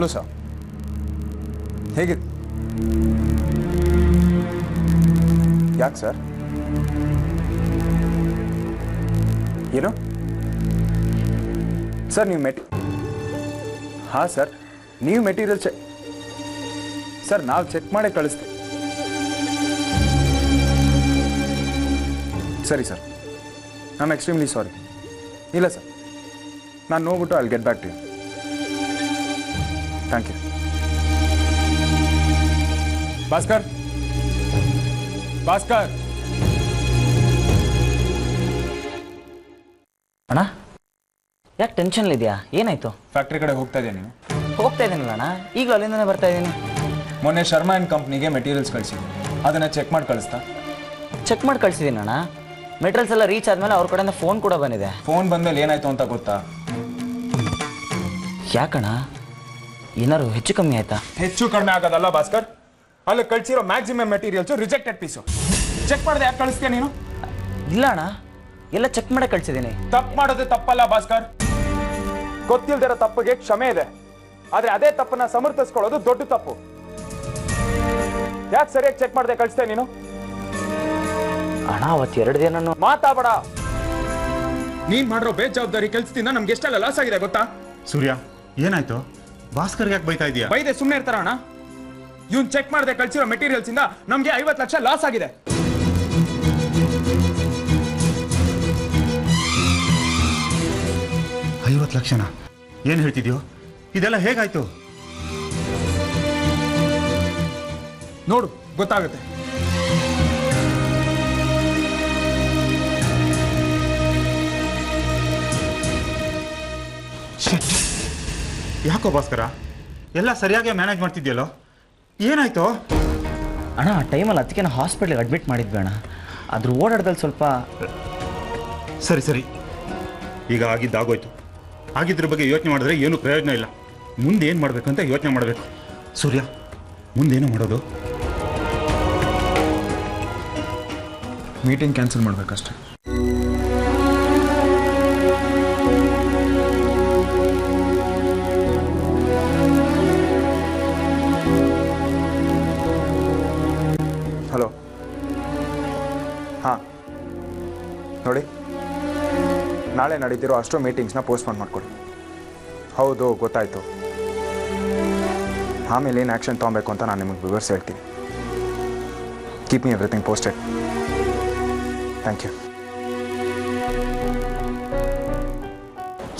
Hello sir, ಹೇಗೆ? ಯಾಕೆ sir? ಏನು ಸರ್ ನೀವು ಹಾಂ ಸರ್, ನೀವು ಮೆಟೀರಿಯಲ್ ಸರ್ ನಾವು ಚೆಕ್ ಮಾಡೇ ಕಳಿಸ್ತೀವಿ. ಸರಿ sir, I am extremely sorry. ಇಲ್ಲ ಸರ್, ನಾನು ನೋಡ್ಬಿಟ್ಟು I will get back to you. Thank you. Bhaskar, Bhaskar. ಅಣ್ಣ ಯಾಕೆ ಟೆನ್ಷನ್ಲಿದೆಯಾ? ಏನಾಯ್ತು? ಫ್ಯಾಕ್ಟ್ರಿ ಕಡೆ ಹೋಗ್ತಾ ಇದೆಯಾ ನೀನು? ಹೋಗ್ತಾ ಇದ್ದೀನಲ್ಲ ಅಣ್ಣ, ಈಗಲೂ ಅಲ್ಲಿಂದನೇ ಬರ್ತಾ ಇದ್ದೀನಿ. ಮೊನ್ನೆ ಶರ್ಮಾ ಆ್ಯಂಡ್ ಕಂಪ್ನಿಗೆ ಮೆಟೀರಿಯಲ್ಸ್ ಕಳಿಸಿದ್ವಿ, ಅದನ್ನು ಚೆಕ್ ಮಾಡಿ ಕಳಿಸ್ತಾ? ಚೆಕ್ ಮಾಡಿ ಕಳಿಸಿದ್ದೀನಿ ಅಣ್ಣ. ಮೆಟೀರಿಯಲ್ಸ್ ಎಲ್ಲ ರೀಚ್ ಆದಮೇಲೆ ಅವ್ರ ಕಡೆಯಿಂದ ಫೋನ್ ಕೂಡ ಬಂದಿದೆ. ಫೋನ್ ಬಂದಮೇಲೆ ಏನಾಯ್ತು ಅಂತ ಗೊತ್ತಾ? ಯಾಕಣ್ಣ, ಏನಾರು ಹೆಚ್ಚು ಕಮ್ಮಿ ಆಯ್ತಾ? ಹೆಚ್ಚು ಕಡಿಮೆ ಆಗೋದಲ್ಲ ಭಾಸ್ಕರ್, ಅಲ್ಲಿ ಕಳಿಸಿರೋ maximum materials rejected piece. Check ಮಾಡಿದೆ ಯಾಕೆ ಕಳಿಸ್ತೀಯ ನೀನು? ಇಲ್ಲ ಅಣ್ಣ, ಎಲ್ಲ ಚೆಕ್ ಮಾಡೇ ಕಳಿಸಿದ್ದೀನಿ. ತಪ್ಪು ಮಾಡೋದು ತಪ್ಪಲ್ಲ ಭಾಸ್ಕರ್, ಗೊತ್ತಿಲ್ದಿರೋ ತಪ್ಪಿಗೆ ಕ್ಷಮೆ ಇದೆ, ಆದ್ರೆ ಅದೇ ತಪ್ಪನ್ನ ಸಮರ್ಥಿಸ್ಕೊಳ್ಳೋದು ದೊಡ್ಡ ತಪ್ಪು. ಯಾಕೆ ಸರಿಯಾಗಿ ಚೆಕ್ ಮಾಡದೆ ಕಳಿಸ್ತೇ ನೀನು? ಅಣ್ಣ ಅವತ್ತು 2 ದಿನ ಮಾತಾಡಬೇಡ. ನೀನ್ ಮಾಡಿರೋ ಬೇಜವಾಬ್ದಾರಿ ಕೆಲಸದಿಂದ ನಮ್ಗೆ ಎಷ್ಟೆಲ್ಲ ಲಾಸ್ ಆಗಿದೆ ಗೊತ್ತಾ? ಸೂರ್ಯ, ಏನಾಯ್ತು? ಭಾಸ್ಕರ್ ಯಾಕೆ ಬೈತಾ ಇದೀಯಾ? ಬೈದೆ ಸುಮ್ಮನೆ ಇರ್ತಾರ ಅಣ್ಣ? ಇವ್ನು ಚೆಕ್ ಮಾಡದೆ ಕಳಿಸಿರೋ ಮೆಟೀರಿಯಲ್ಸ್ ಇಂದ ನಮ್ಗೆ 50 ಲಕ್ಷ ಲಾಸ್ ಆಗಿದೆ. ಲಕ್ಷನಾ? ಏನ್ ಹೇಳ್ತಿದ್ಯೋ? ಇದೆಲ್ಲ ಹೇಗಾಯ್ತು? ನೋಡು ಗೊತ್ತಾಗುತ್ತೆ. ಯಾಕೋ ಭಾಸ್ಕರ, ಎಲ್ಲ ಸರಿಯಾಗಿ ಮ್ಯಾನೇಜ್ ಮಾಡ್ತಿದ್ಯಲ್ಲೋ, ಏನಾಯ್ತು? ಅಣ್ಣ ಆ ಟೈಮಲ್ಲಿ ಅದಕ್ಕೆ ನಾವು ಹಾಸ್ಪಿಟ್ಲಿಗೆ ಅಡ್ಮಿಟ್ ಮಾಡಿದ್ವಿ ಅಣ್ಣ. ಅದ್ರ ಓಡಾಡ್ದಲ್ಲಿ ಸ್ವಲ್ಪ. ಸರಿ ಸರಿ, ಈಗ ಆಗಿದ್ದಾಗೋಯ್ತು. ಆಗಿದ್ರ ಬಗ್ಗೆ ಯೋಚನೆ ಮಾಡಿದ್ರೆ ಏನು ಪ್ರಯೋಜನ ಇಲ್ಲ. ಮುಂದೆ ಏನು ಮಾಡಬೇಕಂತ ಯೋಚನೆ ಮಾಡಬೇಕು. ಸೂರ್ಯ, ಮುಂದೇನು ಮಾಡೋದು? Meeting cancel ಮಾಡಬೇಕಷ್ಟೆ. ಹಲೋ, ಹಾಂ ನೋಡಿ, ನಾಳೆ ನಡೀತಿರೋ ಅಷ್ಟೋ ಮೀಟಿಂಗ್ಸ್ನ ಪೋಸ್ಟ್ಪೋನ್ ಮಾಡ್ಕೊಡಿ. ಹೌದು ಗೊತ್ತಾಯಿತು, ಆಮೇಲೆ ಏನು ಆ್ಯಕ್ಷನ್ ತೊಗೊಬೇಕು ಅಂತ ನಾನು ನಿಮಗೆ ವಿವರಿಸಿ ಹೇಳ್ತೀನಿ. Keep me everything posted. Thank you.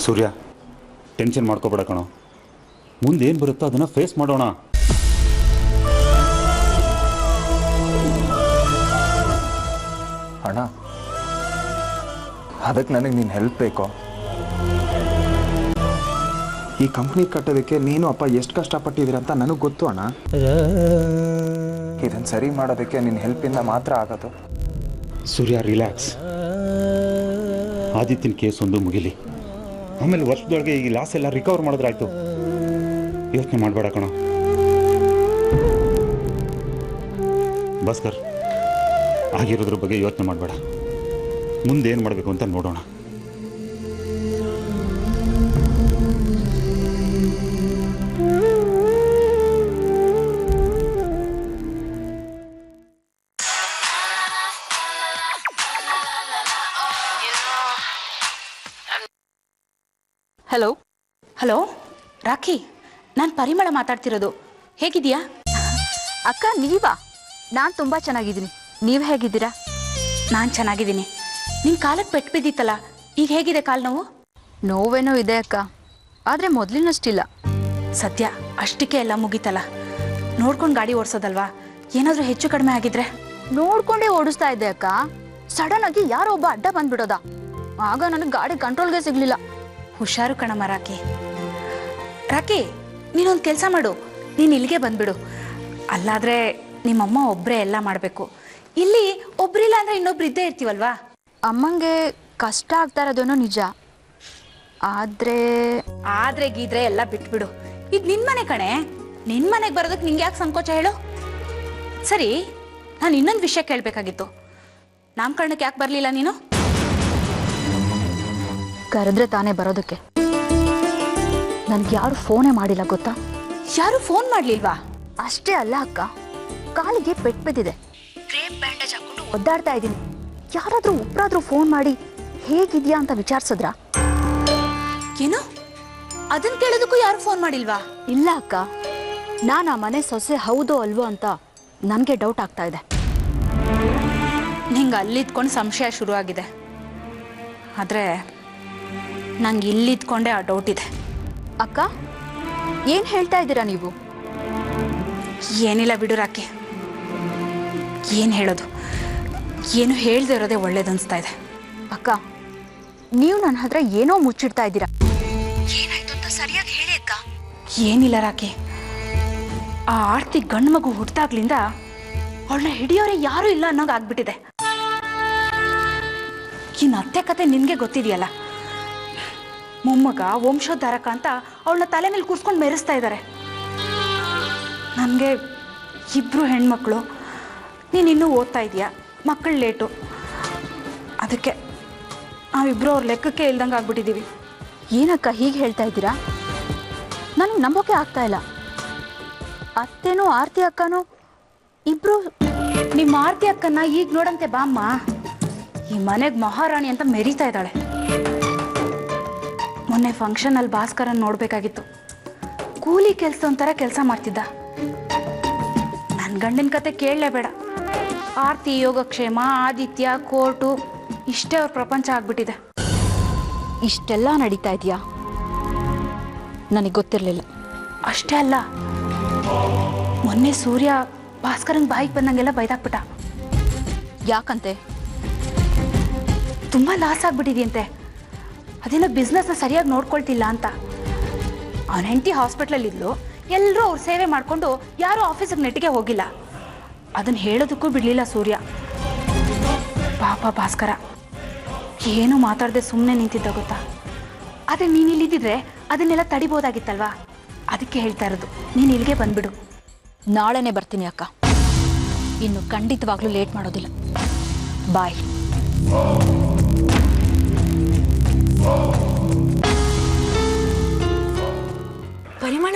Surya, tension ಮಾಡ್ಕೋಬೇಡ ಕಣೋ, ಮುಂದೆ ಏನು ಬರುತ್ತೋ ಅದನ್ನು ಫೇಸ್ ಮಾಡೋಣ. ಅಣ್ಣ, ಅದಕ್ಕೆ ನನಗೆ ನೀನು ಹೆಲ್ಪ್ ಬೇಕೋ? ಈ ಕಂಪ್ನಿ ಕಟ್ಟೋದಕ್ಕೆ ನೀನು ಅಪ್ಪ ಎಷ್ಟು ಕಷ್ಟಪಟ್ಟಿದ್ದೀರ ಅಂತ ನನಗೆ ಗೊತ್ತು ಅಣ್ಣ. ಇದನ್ನು ಸರಿ ಮಾಡೋದಕ್ಕೆ ನಿನ್ನ ಹೆಲ್ಪಿಂದ ಮಾತ್ರ ಆಗೋದು. ಸೂರ್ಯ, ರಿಲ್ಯಾಕ್ಸ್. ಆದಿತ್ಯನ ಕೇಸ್ ಒಂದು ಮುಗಿಲಿ, ಆಮೇಲೆ ವರ್ಷದೊಳಗೆ ಈ ಲಾಸ್ ಎಲ್ಲ ರಿಕವರ್ ಮಾಡಿದ್ರಾಯ್ತು. ಯೋಚನೆ ಮಾಡಬೇಡ ಕಣ ಭಾಸ್ಕರ್, ಆಗಿರೋದ್ರ ಬಗ್ಗೆ ಯೋಚನೆ ಮಾಡಬೇಡ. ಮುಂದೇನು ಮಾಡಬೇಕು ಅಂತ ನೋಡೋಣ. ಹಲೋ ಹಲೋ ರಾಖಿ, ನಾನು ಪರಿಮಳ ಮಾತಾಡ್ತಿರೋದು. ಹೇಗಿದೆಯಾ ಅಕ್ಕ? ನೀವಾ? ನಾನು ತುಂಬ ಚೆನ್ನಾಗಿದ್ದೀನಿ. ನೀವು ಹೇಗಿದ್ದೀರಾ? ನಾನು ಚೆನ್ನಾಗಿದ್ದೀನಿ. ನಿನ್ನ ಕಾಲಕ್ಕೆ ಪೆಟ್ಟು ಬಿದ್ದಿತ್ತಲ್ಲ, ಈಗ ಹೇಗಿದೆ ಕಾಲು ನೋವು? ನೋವೇನೋ ಇದೆ ಅಕ್ಕ, ಆದರೆ ಮೊದಲಿನಷ್ಟಿಲ್ಲ. ಸದ್ಯ ಅಷ್ಟಕ್ಕೆ ಎಲ್ಲ ಮುಗೀತಲ್ಲ, ನೋಡ್ಕೊಂಡು ಗಾಡಿ ಓಡಿಸೋದಲ್ವಾ? ಏನಾದರೂ ಹೆಚ್ಚು ಕಡಿಮೆ ಆಗಿದ್ರೆ? ನೋಡ್ಕೊಂಡೇ ಓಡಿಸ್ತಾ ಇದ್ದೆ ಅಕ್ಕ, ಸಡನ್ ಆಗಿ ಯಾರೋ ಒಬ್ಬ ಅಡ್ಡ ಬಂದ್ಬಿಡೋದ. ಆಗ ನನಗೆ ಗಾಡಿ ಕಂಟ್ರೋಲ್ಗೆ ಸಿಗ್ಲಿಲ್ಲ. ಹುಷಾರು ಕಣಮ್ಮ ರಾಕಿ. ರಾಕಿ, ನೀನೊಂದು ಕೆಲಸ ಮಾಡು, ನೀನು ಇಲ್ಲಿಗೆ ಬಂದ್ಬಿಡು. ಅಲ್ಲಾದರೆ ನಿಮ್ಮಮ್ಮ ಒಬ್ಬರೇ ಎಲ್ಲ ಮಾಡಬೇಕು. ಇಲ್ಲಿ ಒಬ್ಬರಿಲ್ಲ ಅಂದರೆ ಇನ್ನೊಬ್ರು ಇದ್ದೇ ಇರ್ತೀವಲ್ವಾ? ಅಮ್ಮಂಗೆ ಕಷ್ಟ ಆಗ್ತಾ ಇರೋದೇನೋ ನಿಜ, ಆದ್ರೆ ಗೀದ್ರೆ ಎಲ್ಲ ಬಿಟ್ಬಿಡು. ಇದು ನಿನ್ನ ಮನೆ ಕಣೆ, ನಿನ್ನ ಮನೆಗೆ ಬರೋದಕ್ಕೆ ನಿಂಗೆ ಯಾಕೆ ಸಂಕೋಚ ಹೇಳು? ಸರಿ, ನಾನು ಇನ್ನೊಂದು ವಿಷಯ ಕೇಳಬೇಕಾಗಿತ್ತು. ನಾಮಕರಣಕ್ಕೆ ಯಾಕೆ ಬರಲಿಲ್ಲ ನೀನು? ಕರೆದ್ರೆ ತಾನೇ ಬರೋದಕ್ಕೆ. ನನಗೆ ಯಾರು ಫೋನೇ ಮಾಡಿಲ್ಲ ಗೊತ್ತಾ? ಯಾರು ಫೋನ್ ಮಾಡ್ಲಿಲ್ವಾ? ಅಷ್ಟೇ ಅಲ್ಲ ಅಕ್ಕ, ಕಾಲಿಗೆ ಪೆಟ್ಟು ಬಿದ್ದಿದೆ, ಕ್ರೇಪ್ ಬ್ಯಾಂಡೇಜ್ ಹಾಕೊಂಡು ಒದ್ದಾಡ್ತಾ ಇದ್ದೀನಿ. ಯಾರಾದ್ರೂ ಒಬ್ರಾದ್ರೂ ಫೋನ್ ಮಾಡಿ ಹೇಗಿದ್ಯಾ ಅಂತ ವಿಚಾರಿಸಿದ್ರ? ಏನು, ಅದನ್ನ ಕೇಳೋದಕ್ಕೂ ಯಾರು ಫೋನ್ ಮಾಡಿಲ್ವಾ? ಇಲ್ಲ ಅಕ್ಕ, ನಾನು ಆ ಮನೆ ಸೊಸೆ ಹೌದೋ ಅಲ್ವೋ ಅಂತ ನನಗೆ ಡೌಟ್ ಆಗ್ತಾ ಇದೆ. ನಿಂಗೆ ಅಲ್ಲಿದ್ಕೊಂಡು ಸಂಶಯ ಶುರುವಾಗಿದೆ, ಆದರೆ ನಂಗೆ ಇಲ್ಲಿದ್ಕೊಂಡೆ ಆ ಡೌಟ್ ಇದೆ. ಅಕ್ಕ, ಏನು ಹೇಳ್ತಾ ಇದ್ದೀರಾ ನೀವು? ಏನಿಲ್ಲ ಬಿಡು ರಾಕಿ, ಏನು ಹೇಳೋದು, ಏನು ಹೇಳ್ದೇ ಇರೋದೇ ಒಳ್ಳೇದನ್ನಿಸ್ತಾ ಇದೆ. ಅಕ್ಕ, ನೀವು ನನ್ನ ಹತ್ರ ಏನೋ ಮುಚ್ಚಿಡ್ತಾ ಇದ್ದೀರಾ. ಏನಾಯ್ತು ಅಂತ ಸರಿಯಾಗಿ ಹೇಳಿ ಅಕ್ಕ. ಏನಿಲ್ಲ ರಾಕಿ, ಆ ಆರ್ತಿ ಗಂಡು ಮಗು ಹುಟ್ಟಿದಾಗ್ಲಿಂದ ಅವಳನ್ನ ಹಿಡಿಯೋರೆ ಯಾರೂ ಇಲ್ಲ ಅನ್ನೋಂಗೆ ಆಗ್ಬಿಟ್ಟಿದೆ. ಇನ್ನು ಅತ್ತೆ ಕತೆ ನಿನಗೆ ಗೊತ್ತಿದೆಯಲ್ಲ, ಮೊಮ್ಮಗ ವಂಶೋದ್ಧಾರಕ ಅಂತ ಅವಳನ್ನ ತಲೆ ಮೇಲೆ ಕೂರ್ಸ್ಕೊಂಡು ಮೆರೆಸ್ತಾ ಇದ್ದಾರೆ. ನನಗೆ ಇಬ್ಬರು ಹೆಣ್ಮಕ್ಳು, ನೀನು ಇನ್ನೂ ಓದ್ತಾ ಇದೀಯಾ, ಮಕ್ಕಳು ಲೇಟು, ಅದಕ್ಕೆ ನಾವಿಬ್ಬರು ಅವ್ರ ಲೆಕ್ಕಕ್ಕೆ ಇಲ್ದಂಗೆ ಆಗ್ಬಿಟ್ಟಿದ್ದೀವಿ. ಏನಕ್ಕ ಹೀಗೆ ಹೇಳ್ತಾ ಇದ್ದೀರಾ? ನನಗೆ ನಂಬೋಕೆ ಆಗ್ತಾ ಇಲ್ಲ. ಅತ್ತೆನೂ ಆರ್ತಿ ಅಕ್ಕನೂ ಇಬ್ರು. ನಿಮ್ಮ ಆರ್ತಿ ಅಕ್ಕನ್ನ ಈಗ ನೋಡಂತೆ ಬಾಮ್ಮ, ಈ ಮನೆಗೆ ಮಹಾರಾಣಿ ಅಂತ ಮೆರೀತಾ ಇದ್ದಾಳೆ. ಮೊನ್ನೆ ಫಂಕ್ಷನಲ್ಲಿ ಭಾಸ್ಕರನ್ ನೋಡಬೇಕಾಗಿತ್ತು. ಕೂಲಿ ಕೆಲಸ ಒಂಥರ ಕೆಲಸ ಮಾಡ್ತಿದ್ದ. ನನ್ನ ಗಂಡನ ಕತೆ ಕೇಳಲೇಬೇಡ. ಆರ್ತಿ ಯೋಗಕ್ಷೇಮ, ಆದಿತ್ಯ, ಕೋರ್ಟು, ಇಷ್ಟೇ ಅವ್ರ ಪ್ರಪಂಚ ಆಗ್ಬಿಟ್ಟಿದೆ. ಇಷ್ಟೆಲ್ಲ ನಡೀತಾ ಇದೆಯಾ? ನನಗೆ ಗೊತ್ತಿರಲಿಲ್ಲ. ಅಷ್ಟೇ ಅಲ್ಲ, ಮೊನ್ನೆ ಸೂರ್ಯ ಭಾಸ್ಕರನ್ ಬಾಯಿಗೆ ಬಂದಂಗೆಲ್ಲ ಬೈದಾಕ್ಬಿಟ್ಟ. ಯಾಕಂತೆ? ತುಂಬ ಲಾಸ್ ಆಗ್ಬಿಟ್ಟಿದೆಯಂತೆ. ಅದೇನೋ ಬಿಸ್ನೆಸ್ನ ಸರಿಯಾಗಿ ನೋಡ್ಕೊಳ್ತಿಲ್ಲ ಅಂತ. ಅವನ ಹೆಂಡತಿ ಹಾಸ್ಪಿಟ್ಲಲ್ಲಿದ್ಲು, ಎಲ್ಲರೂ ಅವ್ರ ಸೇವೆ ಮಾಡಿಕೊಂಡು ಯಾರೂ ಆಫೀಸಿಗೆ ನೆಟ್ಟಿಗೆ ಹೋಗಿಲ್ಲ. ಅದನ್ನು ಹೇಳೋದಕ್ಕೂ ಬಿಡಲಿಲ್ಲ ಸೂರ್ಯ. ಪಾಪ ಭಾಸ್ಕರ ಏನು ಮಾತಾಡದೆ ಸುಮ್ಮನೆ ನಿಂತಿದ್ದ ಗೊತ್ತಾ. ಆದರೆ ನೀನು ಇಲ್ಲಿದ್ದಿದ್ರೆ ಅದನ್ನೆಲ್ಲ ತಡಿಬೋದಾಗಿತ್ತಲ್ವಾ? ಅದಕ್ಕೆ ಹೇಳ್ತಾ ಇರೋದು, ನೀನು ಇಲ್ಲಿಗೆ ಬಂದ್ಬಿಡು. ನಾಳೆನೇ ಬರ್ತೀನಿ ಅಕ್ಕ, ಇನ್ನು ಖಂಡಿತವಾಗ್ಲೂ ಲೇಟ್ ಮಾಡೋದಿಲ್ಲ. ಬಾಯ್. ಪರಿಮಳ,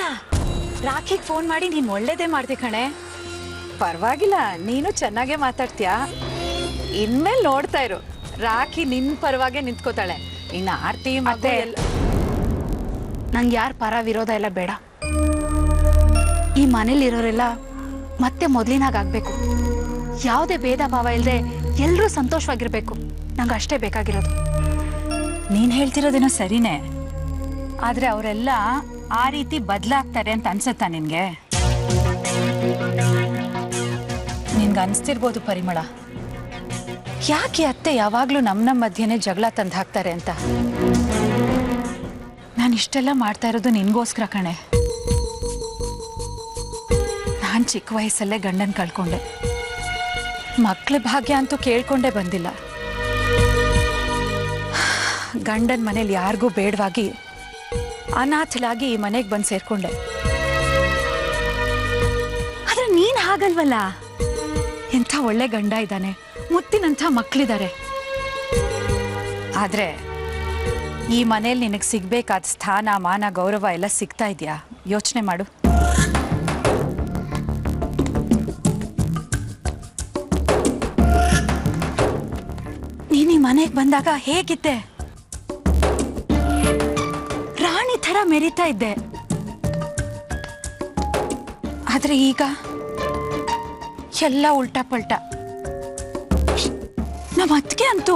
ರಾಖಿಗೆ ಫೋನ್ ಮಾಡಿ ನೀನು ಒಳ್ಳೇದೇ ಮಾಡ್ದೆ ಕಣೆ. ಪರವಾಗಿಲ್ಲ, ನೀನು ಚೆನ್ನಾಗೇ ಮಾತಾಡ್ತೀಯಾ. ಇನ್ಮೇಲೆ ನೋಡ್ತಾ ಇರು, ರಾಖಿ ನಿನ್ನ ಪರವಾಗೆ ನಿಂತ್ಕೋತಾಳೆ. ಇನ್ನು ಆರ್ತಿ ಮತ್ತೆ ನಂಗೆ ಯಾರ ಪರ ವಿರೋಧ ಎಲ್ಲ ಬೇಡ. ಈ ಮನೇಲಿರೋರೆಲ್ಲ ಮತ್ತೆ ಮೊದಲಿನಾಗಬೇಕು. ಯಾವುದೇ ಭೇದ ಭಾವ ಇಲ್ಲದೆ ಎಲ್ಲರೂ ಸಂತೋಷವಾಗಿರ್ಬೇಕು. ನಂಗೆ ಅಷ್ಟೇ ಬೇಕಾಗಿರೋದು. ನೀನು ಹೇಳ್ತಿರೋದೇನೋ ಸರಿನೇ, ಆದರೆ ಅವರೆಲ್ಲ ಆ ರೀತಿ ಬದಲಾಗ್ತಾರೆ ಅಂತ ಅನ್ಸುತ್ತಾ ನಿನಗೆ? ನಿನ್ಗೆ ಅನಿಸ್ತಿರ್ಬೋದು ಪರಿಮಳ, ಯಾಕೆ ಅತ್ತೆ ಯಾವಾಗಲೂ ನಮ್ಮ ಮಧ್ಯೆನೇ ಜಗಳ ತಂದು ಹಾಕ್ತಾರೆ ಅಂತ. ನಾನು ಇಷ್ಟೆಲ್ಲ ಮಾಡ್ತಾ ಇರೋದು ನಿನ್ಗೋಸ್ಕರ ಕಣೆ. ನಾನು ಚಿಕ್ಕ ವಯಸ್ಸಲ್ಲೇ ಗಂಡನ ಕಳ್ಕೊಂಡೆ. ಮಕ್ಕಳ ಭಾಗ್ಯ ಅಂತೂ ಕೇಳ್ಕೊಂಡೇ ಬಂದಿಲ್ಲ. ಗಂಡನ ಮನೇಲಿ ಯಾರಿಗೂ ಬೇಡವಾಗಿ ಅನಾಥಲಾಗಿ ಈ ಮನೆಗೆ ಬಂದು ಸೇರ್ಕೊಂಡೆ. ಆದ್ರೆ ನೀನ್ ಹಾಗಲ್ವಲ್ಲ, ಎಂಥ ಒಳ್ಳೆ ಗಂಡ ಇದ್ದಾನೆ, ಮುತ್ತಿನಂಥ ಮಕ್ಕಳಿದ್ದಾರೆ. ಆದ್ರೆ ಈ ಮನೇಲಿ ನಿನಗೆ ಸಿಗ್ಬೇಕಾದ ಸ್ಥಾನ, ಮಾನ, ಗೌರವ ಎಲ್ಲ ಸಿಗ್ತಾ ಇದೆಯಾ? ಯೋಚನೆ ಮಾಡು. ನೀನು ಈ ಮನೆಗೆ ಬಂದಾಗ ಹೇಗಿದ್ದೆ? ರಾಣಿ ಥರ ಮೆರಿತಾ ಇದ್ದೆ. ಆದ್ರೆ ಈಗ ಎಲ್ಲ ಉಲ್ಟಾ ಪಲ್ಟಾ. ನಮ್ಮ ಅತ್ತಿಗೆ ಅಂತೂ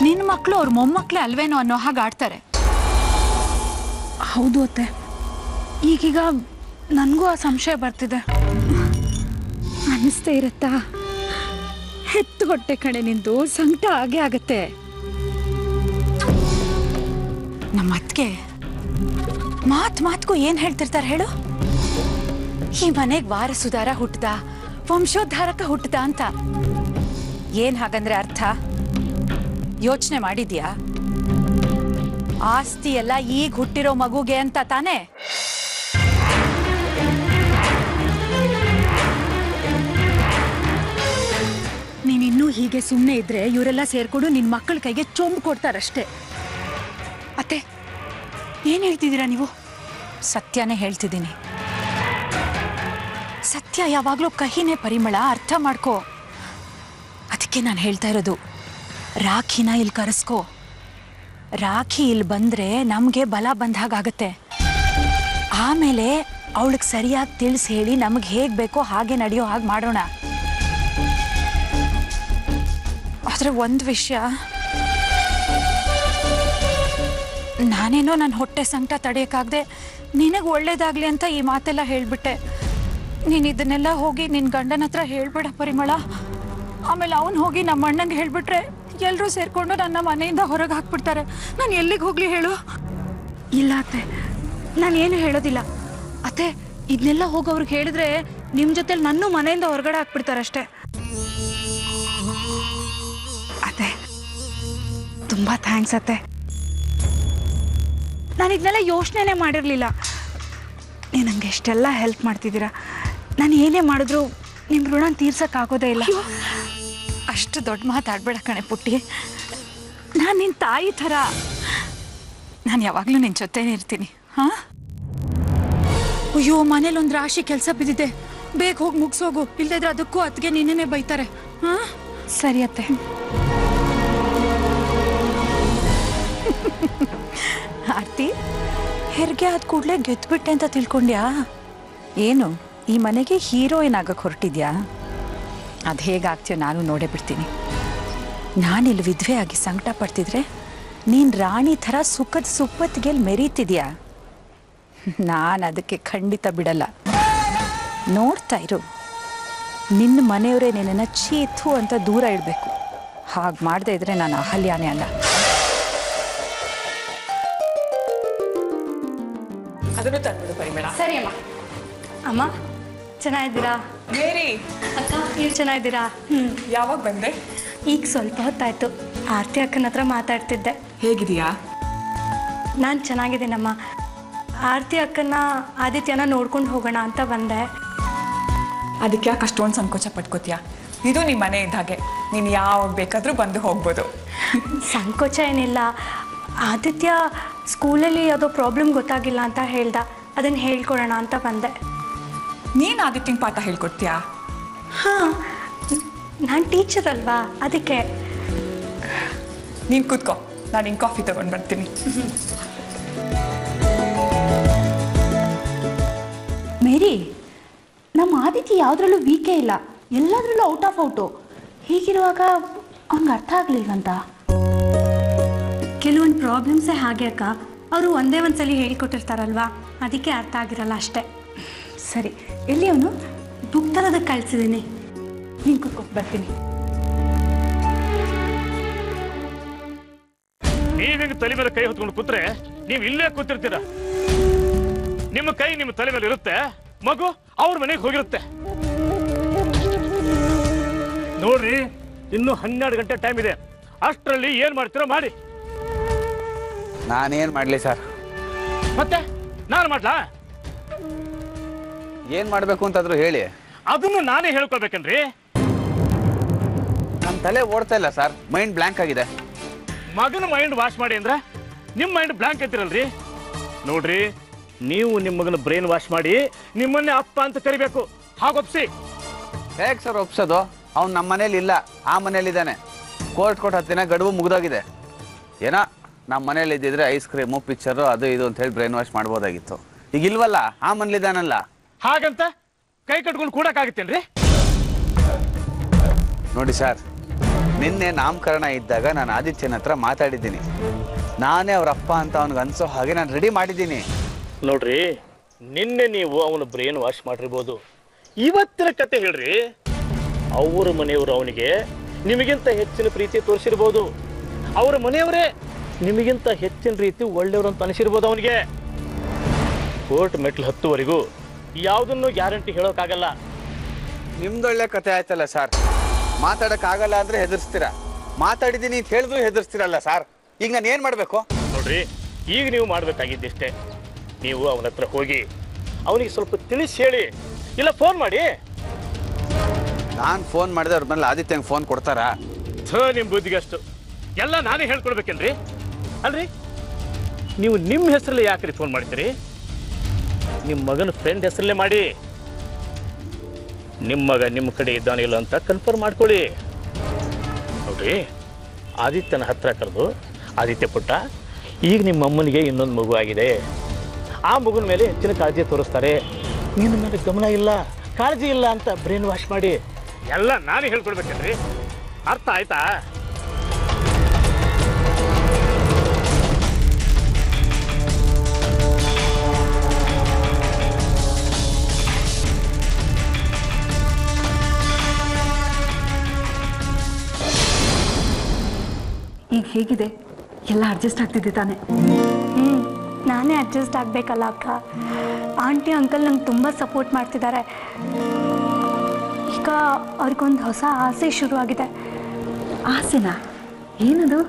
ನಿನ್ನ ಮಕ್ಕಳು ಅವ್ರ ಮೊಮ್ಮಕ್ಕಳೇ ಅಲ್ವೇನೋ ಅನ್ನೋ ಹಾಗೆ ಆಡ್ತಾರೆ. ಹೌದು ಅತ್ತೆ, ಈಗೀಗ ನನಗೂ ಆ ಸಂಶಯ ಬರ್ತಿದೆ. ಅನ್ನಿಸ್ತಾ ಇರತ್ತಾ? ಹೆತ್ತು ಹೊಟ್ಟೆ ಕಣೆ ನಿಂದು, ಸಂಕಟ ಆಗೇ ಆಗತ್ತೆ. ನಮ್ಮ ಅತ್ತಿಗೆ ಮಾತ್ಗೂ ಏನ್ ಹೇಳ್ತಿರ್ತಾರೆ ಹೇಳು? ಈ ಮನೆಗೆ ವಾರಸುದಾರ ಹುಟ್ಟದ, ವಂಶೋದ್ಧಾರಕ ಹುಟ್ಟದ ಅಂತ. ಏನ್ ಹಾಗಂದ್ರೆ ಅರ್ಥ ಯೋಚನೆ ಮಾಡಿದ್ಯಾ? ಆಸ್ತಿ ಎಲ್ಲ ಈಗ ಹುಟ್ಟಿರೋ ಮಗುಗೆ ಅಂತ ತಾನೇ? ನೀನಿನ್ನೂ ಹೀಗೆ ಸುಮ್ಮನೆ ಇದ್ರೆ ಇವರೆಲ್ಲ ಸೇರ್ಕೊಂಡು ನಿನ್ನ ಮಕ್ಕಳ ಕೈಗೆ ಚೊಂಬು ಕೊಡ್ತಾರಷ್ಟೇ. ಅತ್ತೆ, ಏನು ಹೇಳ್ತಿದ್ದೀರಾ ನೀವು? ಸತ್ಯನೇ ಹೇಳ್ತಿದ್ದೀನಿ. ಸತ್ಯ ಯಾವಾಗಲೂ ಕಹಿನೇ ಪರಿಮಳ, ಅರ್ಥ ಮಾಡ್ಕೋ. ಅದಕ್ಕೆ ನಾನು ಹೇಳ್ತಾ ಇರೋದು, ರಾಖಿನ ಇಲ್ಲಿ ಕರೆಸ್ಕೋ. ರಾಖಿ ಇಲ್ಲಿ ಬಂದರೆ ನಮಗೆ ಬಲ ಬಂದ ಹಾಗಾಗತ್ತೆ. ಆಮೇಲೆ ಅವಳಿಗೆ ಸರಿಯಾಗಿ ತಿಳಿಸಿ ಹೇಳಿ ನಮಗೆ ಹೇಗೆ ಬೇಕೋ ಹಾಗೆ ನಡೆಯೋ ಹಾಗೆ ಮಾಡೋಣ. ಆದರೆ ಒಂದು ವಿಷಯ, ನಾನೇನೋ ನನ್ನ ಹೊಟ್ಟೆ ಸಂಕಟ ತಡೆಯೋಕ್ಕಾಗದೆ ನಿನಗೆ ಒಳ್ಳೇದಾಗಲಿ ಅಂತ ಈ ಮಾತೆಲ್ಲ ಹೇಳಿಬಿಟ್ಟೆ. ನೀನು ಇದನ್ನೆಲ್ಲ ಹೋಗಿ ನಿನ್ನ ಗಂಡನ ಹತ್ರ ಹೇಳ್ಬೇಡ ಪರಿಮಳ. ಆಮೇಲೆ ಅವನು ಹೋಗಿ ನಮ್ಮ ಅಣ್ಣಂಗೆ ಹೇಳಿಬಿಟ್ರೆ ಎಲ್ಲರೂ ಸೇರಿಕೊಂಡು ನನ್ನ ಮನೆಯಿಂದ ಹೊರಗೆ ಹಾಕ್ಬಿಡ್ತಾರೆ. ನಾನು ಎಲ್ಲಿಗೆ ಹೋಗಲಿ ಹೇಳು? ಇಲ್ಲ ಅತ್ತೆ, ನಾನೇನು ಹೇಳೋದಿಲ್ಲ ಅತ್ತೆ. ಇದನ್ನೆಲ್ಲ ಹೋಗಿ ಅವ್ರಿಗೆ ಹೇಳಿದ್ರೆ ನಿಮ್ಮ ಜೊತೆಲಿ ನನ್ನೂ ಮನೆಯಿಂದ ಹೊರಗಡೆ ಹಾಕ್ಬಿಡ್ತಾರಷ್ಟೇ. ಅತ್ತೆ ತುಂಬ ಥ್ಯಾಂಕ್ಸ್ ಅತ್ತೆ. ನಾನು ಇದನ್ನೆಲ್ಲ ಯೋಚನೆನೇ ಮಾಡಿರಲಿಲ್ಲ. ನೀವು ನನಗೆ ಎಷ್ಟೆಲ್ಲ ಹೆಲ್ಪ್ ಮಾಡ್ತಿದ್ದೀರಾ. ನಾನು ಏನೇ ಮಾಡಿದ್ರು ನಿಮ್ಮ ಋಣ ತೀರ್ಸೋಕ್ಕಾಗೋದೇ ಇಲ್ಲ. ಅಷ್ಟು ದೊಡ್ಡ ಮಾತಾಡಬೇಡ ಕಣೆ ಪುಟ್ಟಿ. ನಾನು ನಿನ್ನ ತಾಯಿ ಥರ. ನಾನು ಯಾವಾಗಲೂ ನಿನ್ನ ಜೊತೆನೇ ಇರ್ತೀನಿ. ಹಾಂ? ಅಯ್ಯೋ, ಮನೇಲಿ ಒಂದು ರಾಶಿ ಕೆಲಸ ಬಿದ್ದಿದೆ, ಬೇಗ ಹೋಗಿ ಮುಗಿಸೋಗು. ಇಲ್ಲದಿದ್ರೆ ಅದಕ್ಕೂ ಅದಕ್ಕೆ ನಿನ್ನೇ ಬೈತಾರೆ. ಹಾಂ? ಸರಿ ಅತ್ತೆ. ಆರ್ತಿ, ಹೆರಿಗೆ ಆದ ಕೂಡಲೇ ಗೆದ್ದುಬಿಟ್ಟೆ ಅಂತ ತಿಳ್ಕೊಂಡ್ಯಾ? ಏನು ಈ ಮನೆಗೆ ಹೀರೋಯಿನ್ ಆಗಕ್ಕೆ ಹೊರಟಿದ್ಯಾ? ಅದು ಹೇಗಾಗ್ತೀಯೋ ನಾನು ನೋಡೇ ಬಿಡ್ತೀನಿ. ನಾನಿಲ್ಲಿ ವಿಧವೆ ಆಗಿ ಸಂಕಟ ಪಡ್ತಿದ್ರೆ ನೀನು ರಾಣಿ ಥರ ಸುಖದ ಸುಪ್ಪತ್ತಿಗೆಲ್ಲಿ ಮೆರೀತಿದ್ಯಾ? ನಾನು ಅದಕ್ಕೆ ಖಂಡಿತ ಬಿಡಲ್ಲ. ನೋಡ್ತಾ ಇರು, ನಿನ್ನ ಮನೆಯವರೇ ನಿನ್ನನ್ನು ಚೀತು ಅಂತ ದೂರ ಇಡಬೇಕು. ಹಾಗೆ ಮಾಡದೇ ಇದ್ರೆ ನಾನು ಅಹಲ್ಯಾನೇ ಅಲ್ಲ. ಅದನ್ನು ತಂದ್ಬಿಡು ಪರಿಮಳ. ಸರಿ ಅಮ್ಮ. ಅಮ್ಮ ಚೆನ್ನಾಗಿದ್ದೀರಾ? ಮೇರಿ, ಅಕ್ಕ ನೀವು ಚೆನ್ನಾಗಿದ್ದೀರಾ? ಯಾವಾಗ ಬಂದೆ? ಈಗ ಸ್ವಲ್ಪ ಹೊತ್ತಾಯ್ತು. ಆರತಿ ಅಕ್ಕನ ಹತ್ರ ಮಾತಾಡ್ತಿದ್ದೆ. ಹೇಗಿದೆಯಾ? ನಾನು ಚೆನ್ನಾಗಿದ್ದೀನಮ್ಮ. ಆರತಿ ಅಕ್ಕನ ಆದಿತ್ಯನ ನೋಡ್ಕೊಂಡು ಹೋಗೋಣ ಅಂತ ಬಂದೆ. ಅದಕ್ಕೆ ಯಾಕೆ ಅಷ್ಟೊಂದು ಸಂಕೋಚ ಪಟ್ಕೋತೀಯ? ಇದು ನಿಮ್ಮ ಮನೆ ಇದ್ದ ಹಾಗೆ, ನೀನು ಯಾವಾಗ ಬೇಕಾದರೂ ಬಂದು ಹೋಗ್ಬೋದು. ಸಂಕೋಚ ಏನಿಲ್ಲ. ಆದಿತ್ಯ ಸ್ಕೂಲಲ್ಲಿ ಯಾವುದೋ ಪ್ರಾಬ್ಲಮ್ ಗೊತ್ತಾಗಿಲ್ಲ ಅಂತ ಹೇಳ್ದ, ಅದನ್ನು ಹೇಳ್ಕೊಡೋಣ ಅಂತ ಬಂದೆ. ನೀನು ಆದಿತ್ಯಂಗೆ ಪಾಠ ಹೇಳ್ಕೊಡ್ತೀಯಾ? ಹಾಂ, ನಾನು ಟೀಚರ್ ಅಲ್ವಾ, ಅದಕ್ಕೆ. ನೀನು ಕೂತ್ಕೋ, ನಾನು ಹಿಂಗೆ ಕಾಫಿ ತಗೊಂಡು ಬರ್ತೀನಿ. ಮೇರಿ, ನಮ್ಮ ಆದಿತ್ಯ ಯಾವುದ್ರಲ್ಲೂ ವೀಕೇ ಇಲ್ಲ, ಎಲ್ಲದರಲ್ಲೂ ಔಟ್ ಆಫ್ ಔಟು. ಹೀಗಿರುವಾಗ ಅವ್ನಿಗೆ ಅರ್ಥ ಆಗಲಿಲ್ವಂತ. ಕೆಲವೊಂದು ಪ್ರಾಬ್ಲಮ್ಸೇ ಹಾಗೆ ಅಕ್ಕ, ಅವರು ಒಂದೇ ಒಂದು ಸಲ ಹೇಳಿಕೊಟ್ಟಿರ್ತಾರಲ್ವಾ, ಅದಕ್ಕೆ ಅರ್ಥ ಆಗಿರಲ್ಲ ಅಷ್ಟೇ. ಸರಿ, ಎಲ್ಲಿ ಅವನು? ಬುಕ್ ತರೋದಕ್ಕೆ ಕಳಿಸಿದ್ದೀನಿ. ನೀನು ಕೂತ್ಕೊಂಡು ಬರ್ತೀನಿ. ನೀವ್ ಹಿಂಗೆ ತಲೆ ಮೇಲೆ ಕೈ ಹೊತ್ಕೊಂಡು ಕೂತ್ರೆ ನೀವು ಇಲ್ಲೇ ಕೂತಿರ್ತೀರ. ನಿಮ್ಮ ಕೈ ನಿಮ್ಮ ತಲೆ ಮೇಲೆ ಇರುತ್ತೆ, ಮಗು ಅವ್ರ ಮನೆಗೆ ಹೋಗಿರುತ್ತೆ. ನೋಡ್ರಿ, ಇನ್ನು 12 ಗಂಟೆ ಟೈಮ್ ಇದೆ. ಅಷ್ಟರಲ್ಲಿ ಏನ್ ಮಾಡ್ತೀರೋ ಮಾಡಿ. ನಾನೇನು ಮಾಡಲಿ ಸರ್? ಮತ್ತೆ ನಾನು ಮಾಡ್ಲಾ? ಏನು ಮಾಡಬೇಕು ಅಂತಾದರೂ ಹೇಳಿ. ಅದನ್ನು ನಾನೇ ಹೇಳ್ಕೊಳ್ಬೇಕನ್ರಿ. ನಮ್ಮ ತಲೆ ಓಡ್ತಾ ಇಲ್ಲ ಸರ್, ಮೈಂಡ್ ಬ್ಲ್ಯಾಂಕ್ ಆಗಿದೆ. ಮಗನ ಮೈಂಡ್ ವಾಶ್ ಮಾಡಿ ಅಂದ್ರೆ ನಿಮ್ಮ ಮೈಂಡ್ ಬ್ಲ್ಯಾಂಕ್ ಅಂತಿರಲ್ರಿ. ನೋಡ್ರಿ, ನೀವು ನಿಮ್ಮ ಮಗನ ಬ್ರೈನ್ ವಾಶ್ ಮಾಡಿ ನಿಮ್ಮನ್ನೇ ಅಪ್ಪ ಅಂತ ಕರಿಬೇಕು. ಹಾಗೊಪ್ಸಿ. ಹೇಗೆ ಸರ್ ಒಪ್ಸೋದು? ಅವ್ನು ನಮ್ಮ ಮನೇಲಿ ಇಲ್ಲ, ಆ ಮನೇಲಿದ್ದಾನೆ. ಕೋರ್ಟ್ ಕೊಟ್ಟು 10 ದಿನ ಗಡುವು ಮುಗಿದೋಗಿದೆ. ಏನೋ ನಮ್ಮ ಮನೇಲಿ ಇದ್ದಿದ್ರೆ ಐಸ್ ಕ್ರೀಮು, ಪಿಕ್ಚರು, ಅದು ಇದು ಅಂತ ಹೇಳಿ ಬ್ರೈನ್ ವಾಶ್ ಮಾಡ್ಬೋದಾಗಿತ್ತು. ಈಗ ಇಲ್ವಲ್ಲ, ಆ ಮನೇಲಿದ್ದಾನಲ್ಲ. ಹಾಗಂತ ಕೈ ಕಟ್ಕೊಂಡು ಕೂಡಕ್ಕಾಗತ್ತೇನ್ರಿ? ನೋಡಿ ಸರ್, ನಿನ್ನೆ ನಾಮಕರಣ ಇದ್ದಾಗ ನಾನು ಆದಿತ್ಯನ ಹತ್ರ ಮಾತಾಡಿದ್ದೀನಿ. ನಾನೇ ಅವ್ರ ಅಪ್ಪ ಅಂತ ಅವ್ನಿಗೆ ಅನ್ಸೋ ಹಾಗೆ ನಾನು ರೆಡಿ ಮಾಡಿದ್ದೀನಿ. ನೋಡ್ರಿ, ನಿನ್ನೆ ನೀವು ಅವನ ಬ್ರೈನ್ ವಾಶ್ ಮಾಡಿರ್ಬೋದು. ಇವತ್ತಿನ ಕತೆ ಹೇಳ್ರಿ. ಅವ್ರ ಮನೆಯವರು ಅವನಿಗೆ ನಿಮಗಿಂತ ಹೆಚ್ಚಿನ ಪ್ರೀತಿ ತೋರಿಸಿರ್ಬೋದು. ಅವರ ಮನೆಯವರೇ ನಿಮಗಿಂತ ಹೆಚ್ಚಿನ ರೀತಿ ಒಳ್ಳೆಯವರು ಅಂತ ಅನಿಸಿರ್ಬೋದು ಅವನಿಗೆ. ಕೋರ್ಟ್ ಮೆಟ್ಲು ಹತ್ತುವರೆಗೂ ಯಾವುದನ್ನು ಗ್ಯಾರಂಟಿ ಹೇಳೋಕ್ಕಾಗಲ್ಲ. ನಿಮ್ದೊಳ್ಳೆ ಕತೆ ಆಯ್ತಲ್ಲ ಸರ್. ಮಾತಾಡೋಕ್ಕಾಗಲ್ಲ ಅಂದರೆ ಹೆದರ್ಸ್ತೀರಾ, ಮಾತಾಡಿದ್ದೀನಿ ಅಂತ ಹೇಳಿದ್ರು ಹೆದರ್ಸ್ತೀರಲ್ಲ ಸರ್. ಈಗ ನಾನು ಏನು ಮಾಡಬೇಕು? ನೋಡ್ರಿ, ಈಗ ನೀವು ಮಾಡಬೇಕಾಗಿದ್ದಿಷ್ಟೇ. ನೀವು ಅವನ ಹತ್ರ ಹೋಗಿ ಅವನಿಗೆ ಸ್ವಲ್ಪ ತಿಳಿಸಿ ಹೇಳಿ, ಇಲ್ಲ ಫೋನ್ ಮಾಡಿ. ನಾನು ಫೋನ್ ಮಾಡಿದೆ, ಅವ್ರ ಮೇಲೆ ಆದಿತ್ಯಂಗೆ ಫೋನ್ ಕೊಡ್ತಾರಾ? ನಿಮ್ಮ ಬುದ್ಧಿಗೆ ಅಷ್ಟು ಎಲ್ಲ ನಾನೇ ಹೇಳ್ಕೊಡ್ಬೇಕೇನ್ರಿ? ಅಲ್ರಿ, ನೀವು ನಿಮ್ಮ ಹೆಸರಲ್ಲೇ ಯಾಕ್ರಿ ಫೋನ್ ಮಾಡ್ತೀರಿ? ನಿಮ್ಮ ಮಗನ ಫ್ರೆಂಡ್ ಹೆಸರಲ್ಲೇ ಮಾಡಿ. ನಿಮ್ಮ ಮಗ ನಿಮ್ಮ ಕಡೆ ಇದ್ದಾನಿಲ್ಲ ಅಂತ ಕನ್ಫರ್ಮ್ ಮಾಡ್ಕೊಳ್ಳಿ. ನೋಡ್ರಿ, ಆದಿತ್ಯನ ಹತ್ರ ಕರೆದು, ಆದಿತ್ಯ ಪುಟ್ಟ, ಈಗ ನಿಮ್ಮ ಅಮ್ಮನಿಗೆ ಇನ್ನೊಂದು ಮಗು ಆಗಿದೆ, ಆ ಮಗುನ ಮೇಲೆ ಹೆಚ್ಚಿನ ಕಾಳಜಿ ತೋರಿಸ್ತಾರೆ, ನಿನ್ನ ಮೇಲೆ ಗಮನ ಇಲ್ಲ, ಕಾಳಜಿ ಇಲ್ಲ ಅಂತ ಬ್ರೈನ್ ವಾಶ್ ಮಾಡಿ ಎಲ್ಲ ನಾನು ಹೇಳ್ಕೊಡ್ಬೇಕೇನ್ರಿ? ಅರ್ಥ ಆಯ್ತಾ? ಈಗ ಹೇಗಿದೆ? ಎಲ್ಲ ಅಡ್ಜಸ್ಟ್ ಆಗ್ತಿದೆ ತಾನೆ? ನಾನೇ ಅಡ್ಜಸ್ಟ್ ಆಗಬೇಕಲ್ಲ ಅಕ್ಕ. ಆಂಟಿ ಅಂಕಲ್ ನಂಗೆ ತುಂಬ ಸಪೋರ್ಟ್ ಮಾಡ್ತಿದ್ದಾರೆ. ಈಗ ಅವ್ರಿಗೊಂದು ಹೊಸ ಆಸೆ ಶುರುವಾಗಿದೆ. ಆಸೆನಾ? ಏನದು?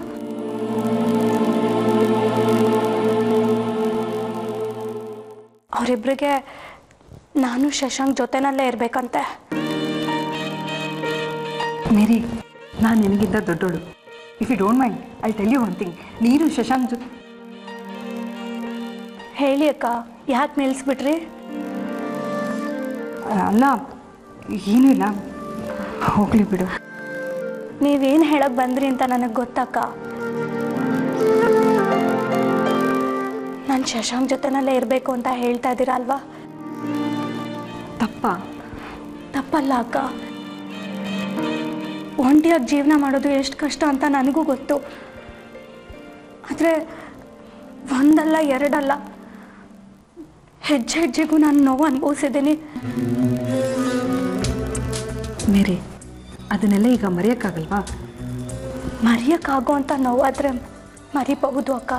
ಅವರಿಬ್ಬರಿಗೆ ನಾನು ಶಶಾಂಕ್ ಜೊತೆನಲ್ಲೇ ಇರಬೇಕಂತೆ. ಮೇರಿ, ನಾನು ನಿನಗಿಂತ ದೊಡ್ಡೋಳು. If you don't mind I tell you one thing. ನೀನು ಶಶಾಂಕ್ ಹೇಳಿ ಅಕ್ಕ, ಯಾಕೆ ನಿಲ್ಲಿಸ್ಬಿಟ್ರಿ? ಅಲ್ಲ, ಏನೂ ಇಲ್ಲ, ಹೋಗಲಿ ಬಿಡು. ನೀವೇನು ಹೇಳಕ್ಕೆ ಬಂದ್ರಿ ಅಂತ ನನಗೆ ಗೊತ್ತಕ್ಕ. ನಾನು ಶಶಾಂಕ್ ಜೊತೆನಲ್ಲೇ ಇರಬೇಕು ಅಂತ ಹೇಳ್ತಾ ಇದ್ದೀರಾ ಅಲ್ವಾ? ತಪ್ಪಲ್ಲ ಅಕ್ಕ. ಒಂಟಿಯಾಗಿ ಜೀವನ ಮಾಡೋದು ಎಷ್ಟು ಕಷ್ಟ ಅಂತ ನನಗೂ ಗೊತ್ತು. ಆದರೆ ಒಂದಲ್ಲ ಎರಡಲ್ಲ, ಹೆಜ್ಜೆ ಹೆಜ್ಜೆಗೂ ನಾನು ನೋವು ಅನುಭವಿಸಿದ್ದೀನಿ. ಮೇರಿ, ಅದನ್ನೆಲ್ಲ ಈಗ ಮರೆಯೋಕ್ಕಾಗಲ್ವಾ? ಮರೆಯೋಕ್ಕಾಗೋ ಅಂತ ನೋವಾದರೆ ಮರಿಬಹುದು ಅಕ್ಕ.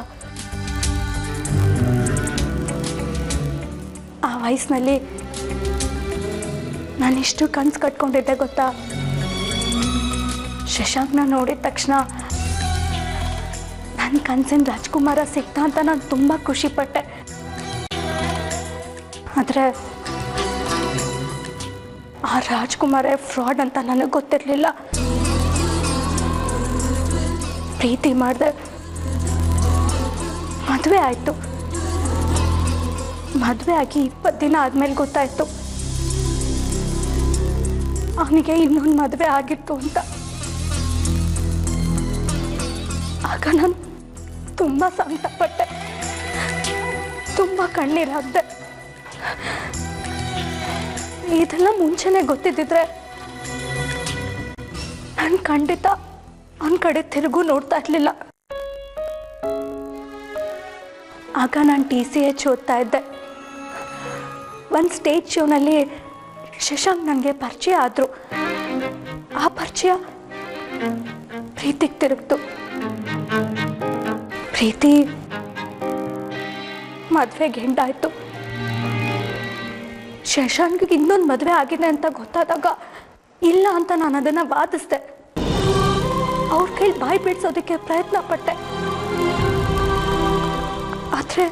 ಆ ವಯಸ್ಸಿನಲ್ಲಿ ನಾನಿಷ್ಟು ಕನಸು ಕಟ್ಕೊಂಡಿದ್ದೆ ಗೊತ್ತಾ? ಶಶಾಂಕ್ನ ನೋಡಿದ ತಕ್ಷಣ ನನ್ನ ಕನಸಿನ ರಾಜ್ಕುಮಾರ ಸಿಗ್ತಾ ಅಂತ ನಾನು ತುಂಬ ಖುಷಿಪಟ್ಟೆ. ಆದರೆ ಆ ರಾಜ್ಕುಮಾರೇ ಫ್ರಾಡ್ ಅಂತ ನನಗೆ ಗೊತ್ತಿರಲಿಲ್ಲ. ಪ್ರೀತಿ ಮಾಡಿದೆ, ಮದುವೆ ಆಯಿತು. ಮದುವೆ ಆಗಿ 20 ದಿನ ಆದಮೇಲೆ ಗೊತ್ತಾಯಿತು ಅವನಿಗೆ ಇನ್ನೊಂದು ಮದುವೆ ಆಗಿತ್ತು ಅಂತ. ಆಗ ನಾನು ತುಂಬ ಸಂಕಟಪಟ್ಟೆ, ತುಂಬ ಕಣ್ಣೀರಾಗ್ದೆ. ಇದೆಲ್ಲ ಮುಂಚೆನೇ ಗೊತ್ತಿದ್ದಿದ್ರೆ ನಾನು ಖಂಡಿತ ಅವನ ಕಡೆ ತಿರುಗು ನೋಡ್ತಾ ಇರಲಿಲ್ಲ. ಆಗ ನಾನು TCH ಓದ್ತಾ ಇದ್ದೆ. ಒಂದು ಸ್ಟೇಜ್ ಶೋನಲ್ಲಿ ಶಶಾಂಕ್ ನನಗೆ ಪರಿಚಯ ಆದರು. ಆ ಪರಿಚಯ ಪ್ರೀತಿಗೆ ತಿರುಗ್ತು. ಪ್ರೀತಿ ಮದುವೆಗೆ ಹೆಂಡಾಯ್ತು. ಶಶಾಂಕ್ಗೆ ಇನ್ನೊಂದು ಮದುವೆ ಆಗಿದೆ ಅಂತ ಗೊತ್ತಾದಾಗ ಇಲ್ಲ ಅಂತ ನಾನು ಅದನ್ನು ವಾದಿಸಿದೆ. ಅವ್ರ ಕೈ ಬಾಯಿ ಬಿಡಿಸೋದಕ್ಕೆ ಪ್ರಯತ್ನ ಪಟ್ಟೆ. ಆದರೆ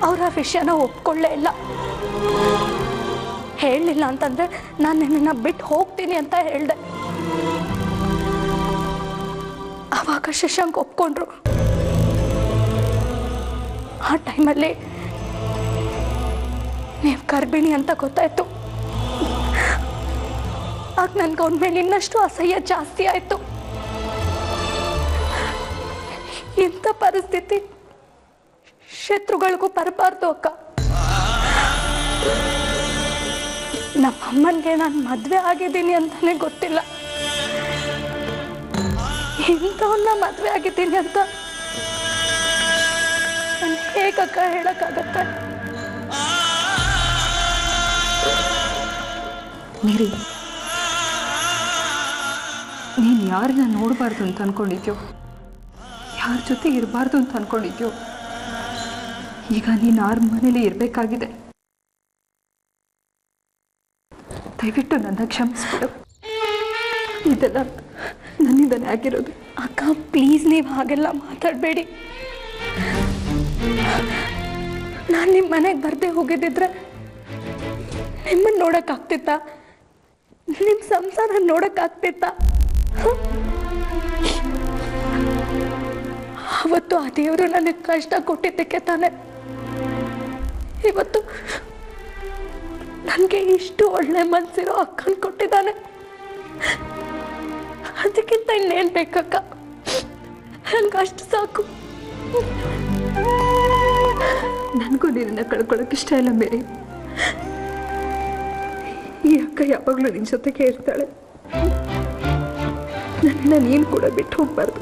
ಅವರ ವಿಷಯನ ಒಪ್ಕೊಳ್ಳೇ ಇಲ್ಲ. ಹೇಳಲಿಲ್ಲ ಅಂತಂದರೆ ನಾನು ನಿನ್ನನ್ನು ಬಿಟ್ಟು ಹೋಗ್ತೀನಿ ಅಂತ ಹೇಳಿದೆ. ಆವಾಗ ಶಶಾಂಕ್ ಒಪ್ಕೊಂಡ್ರು. ಆ ಟೈಮಲ್ಲಿ ನೀವು ಗರ್ಭಿಣಿ ಅಂತ ಗೊತ್ತಾಯ್ತು. ಆಗ ನನ್ಗೆ ಅವನ ಮೇಲೆ ಇನ್ನಷ್ಟು ಅಸಹ್ಯ ಜಾಸ್ತಿ ಆಯಿತು. ಇಂಥ ಪರಿಸ್ಥಿತಿ ಶತ್ರುಗಳಿಗೂ ಬರಬಾರ್ದು ಅಕ್ಕ. ನಮ್ಮ ಅಮ್ಮನಿಗೆ ನಾನು ಮದುವೆ ಆಗಿದ್ದೀನಿ ಅಂತಾನೆ ಗೊತ್ತಿಲ್ಲ. ಇಂಥವನ್ನ ಮದುವೆ ಆಗಿದ್ದೀನಿ ಅಂತ ನಾನು ಹೇಗಕ್ಕ ಹೇಳಕ್ಕಾಗತ್ತೆ? ಮೇರಿ, ನೀನು ಯಾರನ್ನ ನೋಡಬಾರ್ದು ಅಂತ ಅಂದ್ಕೊಂಡಿದ್ಯೋ, ಯಾರ ಜೊತೆ ಇರಬಾರ್ದು ಅಂತ ಅಂದ್ಕೊಂಡಿದ್ಯೋ, ಈಗ ನೀನು ಆರ ಮನೇಲಿ ಇರಬೇಕಾಗಿದೆ. ದಯವಿಟ್ಟು ನನ್ನ ಕ್ಷಮಿಸ್ಬಿಡು. ಇದೆಲ್ಲ ನನ್ನಿಂದನೇ ಆಗಿರೋದು. ಅಕ್ಕ ಪ್ಲೀಸ್, ನೀವು ಹಾಗೆಲ್ಲ ಮಾತಾಡಬೇಡಿ. ನಾನು ನಿಮ್ಮ ಮನೆಗೆ ಬರದೆ ಹೋಗಿದ್ದಿದ್ರೆ ನಿಮ್ಮನ್ನು ನೋಡೋಕ್ಕಾಗ್ತಿತ್ತಾ? ನಿಮ್ಮ ಸಂಸಾರ ನೋಡೋಕ್ಕಾಗ್ತಿತ್ತಾ? ಅವತ್ತು ಆ ದೇವರು ನನಗೆ ಕಷ್ಟ ಕೊಟ್ಟಿದ್ದಕ್ಕೆ ತಾನೆ ಇವತ್ತು ನನ್ನ ನನಗೆ ಇಷ್ಟು ಒಳ್ಳೆ ಮನಸ್ಸಿರೋ ಅಕ್ಕನ ಕೊಟ್ಟಿದ್ದಾನೆ. ಅದಕ್ಕಿಂತ ಇನ್ನೇನು ಬೇಕಕ್ಕ? ನನಗಷ್ಟು ಸಾಕು. ನನಗೂ ನಿನ್ನ ಕಳ್ಕೊಳಕ್ಕೆ ಇಷ್ಟ ಇಲ್ಲ ಮೇರಿ. ಈ ಅಕ್ಕ ಯಾವಾಗಲೂ ನಿನ್ನ ಜೊತೆಗೆ ಇರ್ತಾಳೆ. ನನ್ನ ನೀನು ಕೂಡ ಬಿಟ್ಟು ಹೋಗ್ಬಾರ್ದು.